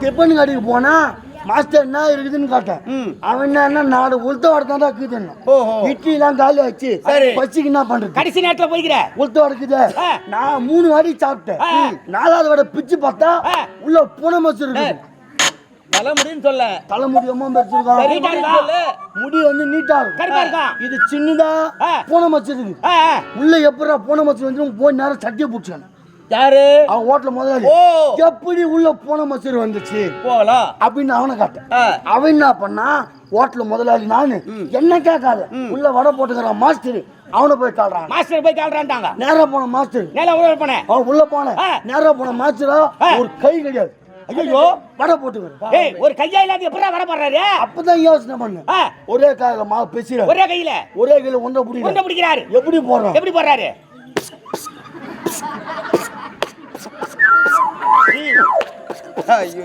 Tiffin கடைக்கு போனா master என்ன இருக்குதுன்னு கேட்டேன். அவன் என்ன 4 உளுத்த வடை தான் இருக்குதுன்னு. இட்லி எல்லாம் காலி ஆச்சு. பச்சிக்கு என்ன பண்றது? கடைசி நேரத்துல போய்க்கிற உளுத்த வடை இருக்குது. நான் 3 வாடி சாப்பிட்டேன். 4வது வடை பிச்சு பார்த்தா உள்ள பூனை மச்சு இருக்குது. தலைமுடின்னு சொல்ல தலைமுடி ரொம்ப வச்சிருக்கான். முடி வந்து நீட்டா இருக்கும். இது சின்னதா பூனை மச்சு இருக்கு. உள்ள எப்படா பூனை மச்சு வந்து போய் நேரம் சட்டியை பிடிச்சான். யாரு? அவன் ஹோட்டல் முதலாளி. எப்படி உள்ள பூனை மச்சு வந்துச்சு போகலாம் அப்படின்னு அவனை காட்டேன். அவன் என்ன பண்ணா, ஹோட்டல் முதலாளி நானு என்ன கேட்காத உள்ள வடை போட்டுக்கிறான் மாஸ்டர். அவனை போய் காட்டுறான். மாஸ்டர் போய் காட்டுறான்டாங்க. நேரா போன மாஸ்டர் உள்ள போன நேரா போன மாஸ்டரா ஒரு கை கிடையாது. ஐயோ வடை போட்டுக்கிறேன். ஒரு கையா இல்லாத எப்படா வடை போடுறாரு? அப்பதான் யோசனை பண்ணு. ஒரே கையில மாவு பேசுற ஒரே கையில ஒன்றை பிடிக்கிறாரு. எப்படி போடுறான்? எப்படி போடுறாரு? ஐயோ